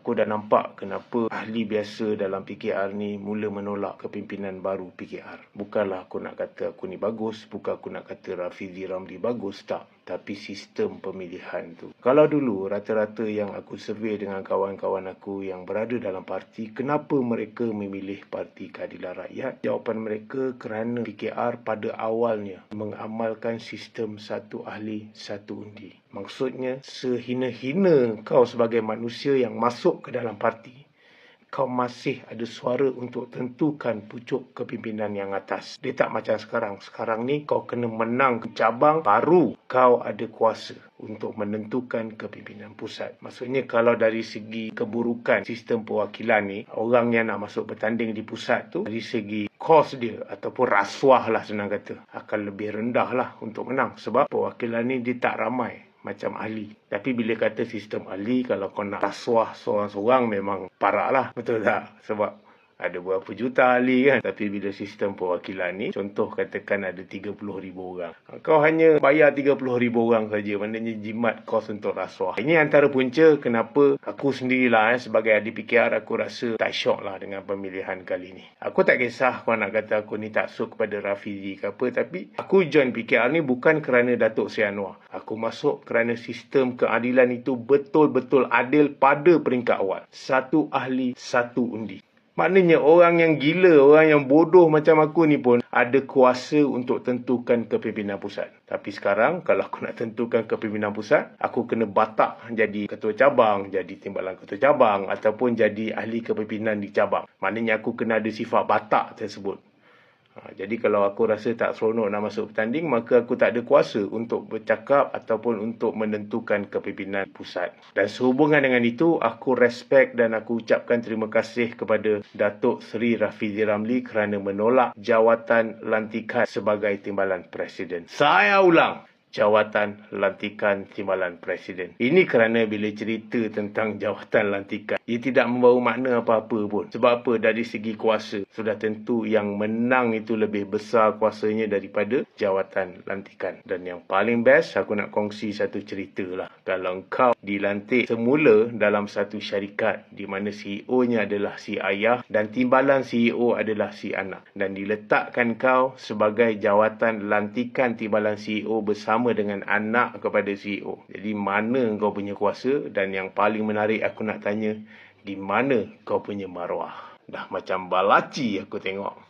Aku dah nampak kenapa ahli biasa dalam PKR ni mula menolak kepimpinan baru PKR. Bukanlah aku nak kata aku ni bagus, bukan aku nak kata Rafizi Ramli bagus, tak. Tapi sistem pemilihan tu. Kalau dulu rata-rata yang aku survey dengan kawan-kawan aku yang berada dalam parti, kenapa mereka memilih Parti Keadilan Rakyat? Jawapan mereka kerana PKR pada awalnya mengamalkan sistem satu ahli, satu undi. Maksudnya, sehina-hina kau sebagai manusia yang masuk ke dalam parti, kau masih ada suara untuk tentukan pucuk kepimpinan yang atas. Dia tak macam sekarang. Sekarang ni kau kena menang cabang, baru kau ada kuasa untuk menentukan kepimpinan pusat. Maksudnya kalau dari segi keburukan sistem perwakilan ni, orang yang nak masuk bertanding di pusat tu, dari segi kos dia ataupun rasuah lah senang kata, akan lebih rendah lah untuk menang. Sebab perwakilan ni dia tak ramai macam ahli. Tapi bila kata sistem ahli, kalau kau nak rasuah seorang-seorang memang parah lah. Betul tak? Sebab ada berapa juta ahli kan. Tapi bila sistem perwakilan ni, contoh katakan ada 30,000 orang. Kau hanya bayar 30,000 orang saja. Maknanya jimat kos untuk rasuah. Ini antara punca kenapa aku sendirilah sebagai ahli PKR, aku rasa tak syok lah dengan pemilihan kali ni. Aku tak kisah kau nak kata aku ni tak suka kepada Rafizi ke apa. Tapi aku join PKR ni bukan kerana Datuk Seri Anwar. Aku masuk kerana sistem keadilan itu betul-betul adil pada peringkat awal. Satu ahli, satu undi. Maknanya orang yang gila, orang yang bodoh macam aku ni pun ada kuasa untuk tentukan kepimpinan pusat. Tapi sekarang, kalau aku nak tentukan kepimpinan pusat, aku kena batak jadi ketua cabang, jadi timbalan ketua cabang, ataupun jadi ahli kepimpinan di cabang. Maknanya aku kena ada sifat batak tersebut. Jadi kalau aku rasa tak seronok nak masuk bertanding, maka aku tak ada kuasa untuk bercakap ataupun untuk menentukan kepimpinan pusat. Dan sehubungan dengan itu, aku respect dan aku ucapkan terima kasih kepada Datuk Seri Rafizi Ramli kerana menolak jawatan lantikan sebagai timbalan Presiden. Saya ulang, jawatan lantikan timbalan Presiden. Ini kerana bila cerita tentang jawatan lantikan, ia tidak membawa makna apa-apa pun. Sebab apa? Dari segi kuasa, sudah tentu yang menang itu lebih besar kuasanya daripada jawatan lantikan. Dan yang paling best, aku nak kongsi satu cerita lah. Kalau kau dilantik semula dalam satu syarikat di mana CEO-nya adalah si ayah dan timbalan CEO adalah si anak, dan diletakkan kau sebagai jawatan lantikan timbalan CEO bersama dengan anak kepada CEO. Jadi mana kau punya kuasa? Dan yang paling menarik aku nak tanya, di mana kau punya maruah? Dah macam balaci aku tengok.